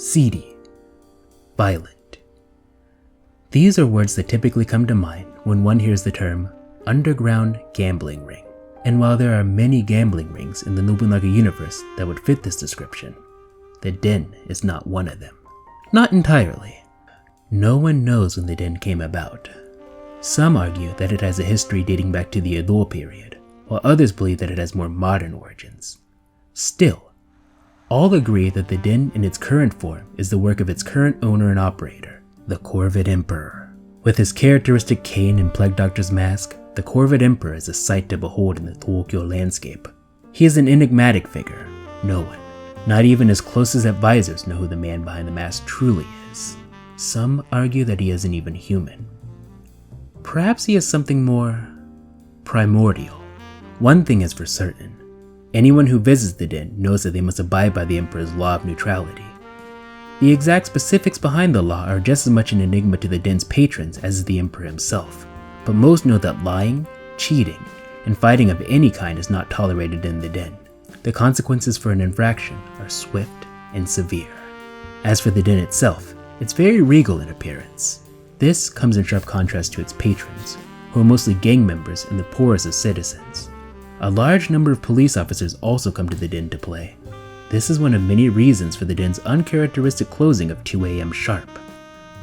seedy, violent. These are words that typically come to mind when one hears the term underground gambling ring. And while there are many gambling rings in the Nobunaga Universe that would fit this description, the Den is not one of them. Not entirely. No one knows when the Den came about. Some argue that it has a history dating back to the Edo period, while others believe that it has more modern origins. Still, all agree that the Den in its current form is the work of its current owner and operator, the Corvid Emperor. With his characteristic cane and plague doctor's mask, the Corvid Emperor is a sight to behold in the Tokyo landscape. He is an enigmatic figure. No one, not even his closest advisors, know who the man behind the mask truly is. Some argue that he isn't even human. Perhaps he is something more primordial. One thing is for certain. Anyone who visits the Den knows that they must abide by the Emperor's law of neutrality. The exact specifics behind the law are just as much an enigma to the Den's patrons as is the Emperor himself, but most know that lying, cheating, and fighting of any kind is not tolerated in the Den. The consequences for an infraction are swift and severe. As for the Den itself, it's very regal in appearance. This comes in sharp contrast to its patrons, who are mostly gang members and the poorest of citizens. A large number of police officers also come to the Den to play. This is one of many reasons for the Den's uncharacteristic closing of 2 a.m. sharp.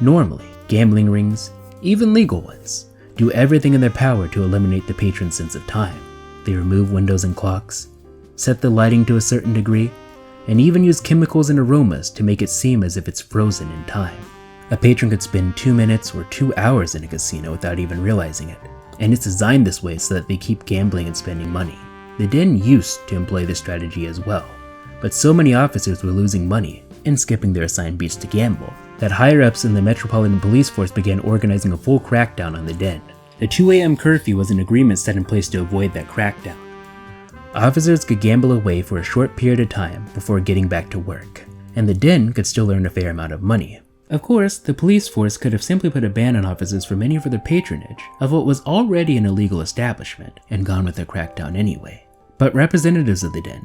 Normally, gambling rings, even legal ones, do everything in their power to eliminate the patron's sense of time. They remove windows and clocks, set the lighting to a certain degree, and even use chemicals and aromas to make it seem as if it's frozen in time. A patron could spend 2 minutes or 2 hours in a casino without even realizing it, and it's designed this way so that they keep gambling and spending money. The Den used to employ this strategy as well, but so many officers were losing money and skipping their assigned beats to gamble that higher-ups in the Metropolitan Police Force began organizing a full crackdown on the Den. The 2 a.m. curfew was an agreement set in place to avoid that crackdown. Officers could gamble away for a short period of time before getting back to work, and the Den could still earn a fair amount of money. Of course, the police force could have simply put a ban on officers from any further patronage of what was already an illegal establishment and gone with a crackdown anyway. But representatives of the Den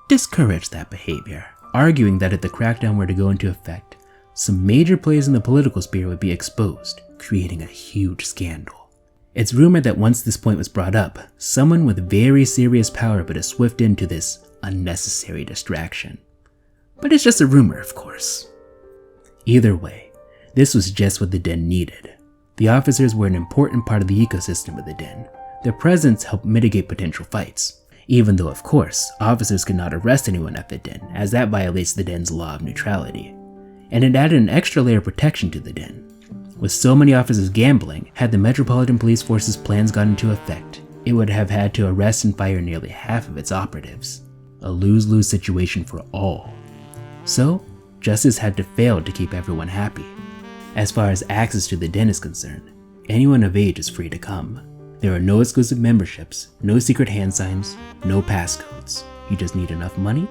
discouraged that behavior, arguing that if the crackdown were to go into effect, some major players in the political sphere would be exposed, creating a huge scandal. It's rumored that once this point was brought up, someone with very serious power put a swift end to this unnecessary distraction. But it's just a rumor, of course. Either way, this was just what the Den needed. The officers were an important part of the ecosystem of the Den. Their presence helped mitigate potential fights, even though, of course, officers could not arrest anyone at the Den, as that violates the Den's law of neutrality. And it added an extra layer of protection to the Den. With so many officers gambling, had the Metropolitan Police Force's plans gone into effect, it would have had to arrest and fire nearly half of its operatives. A lose-lose situation for all. So, justice had to fail to keep everyone happy. As far as access to the Den is concerned, anyone of age is free to come. There are no exclusive memberships, no secret hand signs, no passcodes. You just need enough money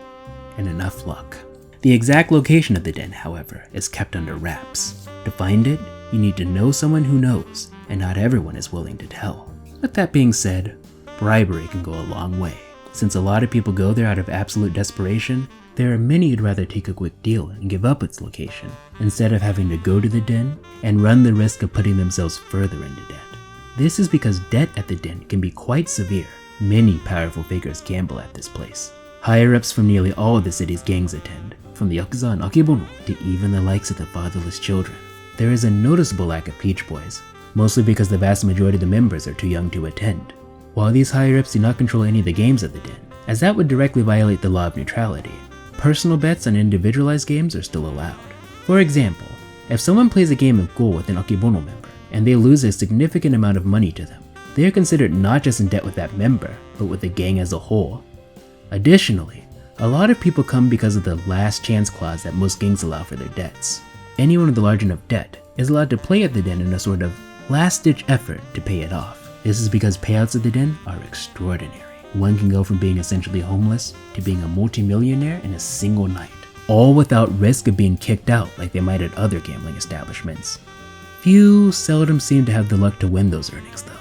and enough luck. The exact location of the Den, however, is kept under wraps. To find it, you need to know someone who knows, and not everyone is willing to tell. With that being said, bribery can go a long way. Since a lot of people go there out of absolute desperation, there are many who'd rather take a quick deal and give up its location, instead of having to go to the Den and run the risk of putting themselves further into debt. This is because debt at the Den can be quite severe. Many powerful figures gamble at this place. Higher-ups from nearly all of the city's gangs attend, from the Yakuza and Akebono to even the likes of the fatherless children. There is a noticeable lack of Peach Boys, mostly because the vast majority of the members are too young to attend. While these higher-ups do not control any of the games at the Den, as that would directly violate the law of neutrality, personal bets on individualized games are still allowed. For example, if someone plays a game of Go with an Akebono member, and they lose a significant amount of money to them, they are considered not just in debt with that member, but with the gang as a whole. Additionally, a lot of people come because of the last chance clause that most gangs allow for their debts. Anyone with a large enough debt is allowed to play at the Den in a sort of last-ditch effort to pay it off. This is because payouts at the Den are extraordinary. One can go from being essentially homeless to being a multimillionaire in a single night, all without risk of being kicked out like they might at other gambling establishments. Few seldom seem to have the luck to win those earnings though.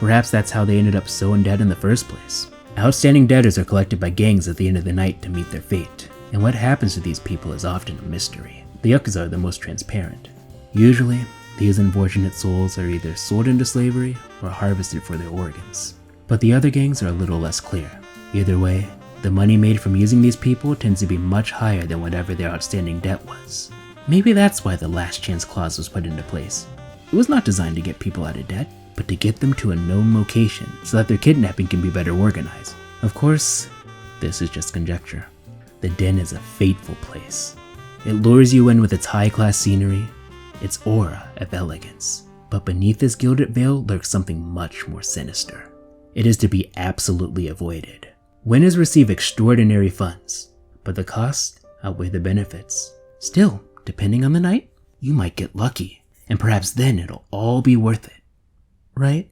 Perhaps that's how they ended up so in debt in the first place. Outstanding debtors are collected by gangs at the end of the night to meet their fate. and what happens to these people is often a mystery. The Yakuza are the most transparent. Usually, these unfortunate souls are either sold into slavery or harvested for their organs. But the other gangs are a little less clear. Either way, the money made from using these people tends to be much higher than whatever their outstanding debt was. Maybe that's why the last chance clause was put into place. It was not designed to get people out of debt, but to get them to a known location so that their kidnapping can be better organized. Of course, this is just conjecture. The den is a fateful place. It lures you in with its high-class scenery, its aura of elegance. But beneath this gilded veil lurks something much more sinister. It is to be absolutely avoided. Winners receive extraordinary funds, but the costs outweigh the benefits. Still, depending on the night, you might get lucky, and perhaps then it'll all be worth it. Right?